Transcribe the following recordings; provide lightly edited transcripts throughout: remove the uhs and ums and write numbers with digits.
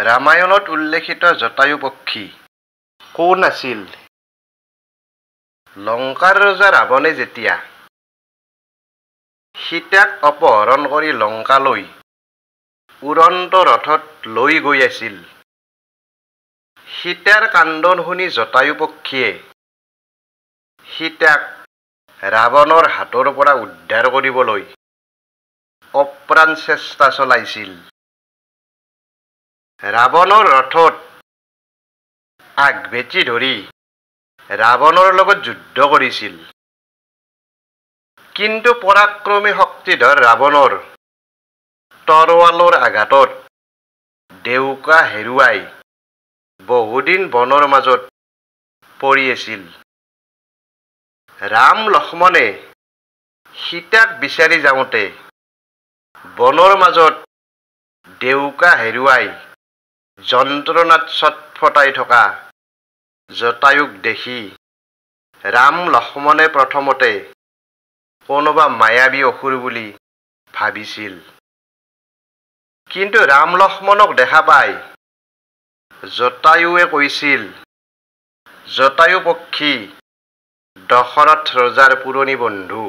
ৰামায়ণত উল্লেখিত জটায়ু পক্ষী কোন আছিল? লংকাৰ ৰজা ৰাৱণে যেতিয়া সীতাক অপহৰণ কৰি লংকালৈ উৰন্ত ৰথত লৈ গৈ আছিল, সীতাৰ কান্দন শুনি জটায়ু পক্ষীয়ে সীতাক ৰাৱণৰ হাতৰ পৰা উদ্ধাৰ কৰিবলৈ অপ্ৰাণ চেষ্টা চলাইছিল। ৰাৱণৰ ৰথত আগভেটি ধৰি ৰাৱণৰ লগত যুদ্ধ কৰিছিল, কিন্তু পৰাক্ৰমী শক্তিধৰ ৰাৱণৰ তৰোৱালৰ আঘাতত ডেউকা হেৰুৱাই বহুদিন বনৰ মাজত পৰি আছিল। ৰাম লক্ষ্মণে সীতাক বিচাৰি যাওঁতে বনৰ মাজত ডেউকা হেৰুৱাই যন্ত্ৰণাত ছটফটাই থকা জটায়ুক দেখি ৰাম লক্ষ্মণে প্ৰথমতে কোনোবা মায়াবী অসুৰ বুলি ভাবিছিল, কিন্তু ৰাম লক্ষ্মণক দেখা পাই জটায়ুৱে কৈছিল, জটায়ু পক্ষী দশৰথ ৰজাৰ পুৰণি বন্ধু।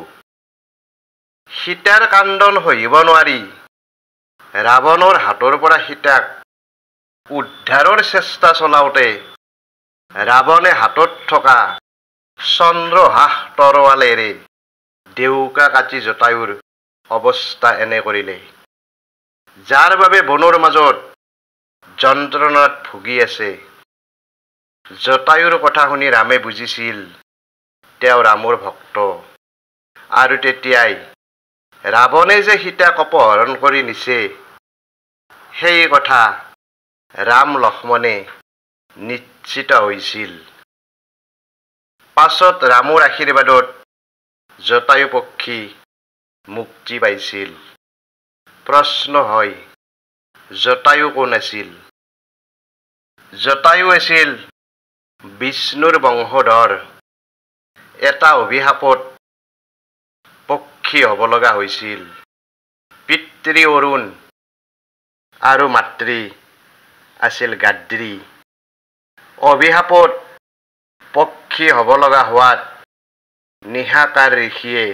সীতাৰ কান্দন সহিব নোৱাৰি ৰাৱণৰ হাতৰ পৰা সীতাক উদ্ধাৰৰ চেষ্টা চলাওঁতে ৰাৱণে হাতত থকা চন্দ্ৰহাস তৰোৱালেৰে ডেউকা কাটি জটায়ুৰ অৱস্থা এনে কৰিলে, যাৰ বাবে বনৰ মাজত যন্ত্ৰণাত ভুগি আছে। জটায়ুৰ কথা শুনি ৰামে বুজিছিল তেওঁ ৰামৰ ভক্ত, আৰু তেতিয়াই ৰাৱণে যে সীতাক অপহৰণ কৰি নিছে সেই কথা ৰাম লক্ষ্মণে নিশ্চিত হৈছিল। পাছত ৰামৰ আশীৰ্বাদত জটায়ু পক্ষী মুক্তি পাইছিল। প্ৰশ্ন হয়, জটায়ু কোন আছিল? জটায়ু আছিল বিষ্ণুৰ বংশধৰ। এটা অভিশাপত পক্ষী হ'ব লগা হৈছিল। পিতৃ অৰুণ আৰু মাতৃ আছিল গাদ্ৰী। অভিশাপত পক্ষী হ'ব লগা হোৱাত নিশাকাৰ ঋষিয়ে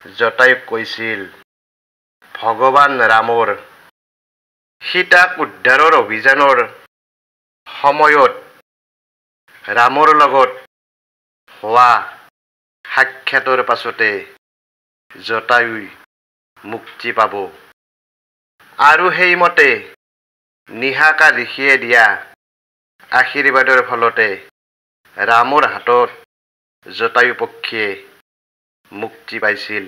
জটায়ুক কৈছিল, ভগৱান ৰামৰ সীতাক উদ্ধাৰৰ অভিযানৰ সময়ত ৰামৰ লগত হোৱা সাক্ষাতৰ পাছতে জটায়ুই মুক্তি পাব, আৰু সেইমতে নিশাকাৰ ঋষিয়ে দিয়া আশীৰ্বাদৰ ফলতে ৰামৰ হাতত জটায়ু পক্ষীয়ে মুক্তি পাইছিল।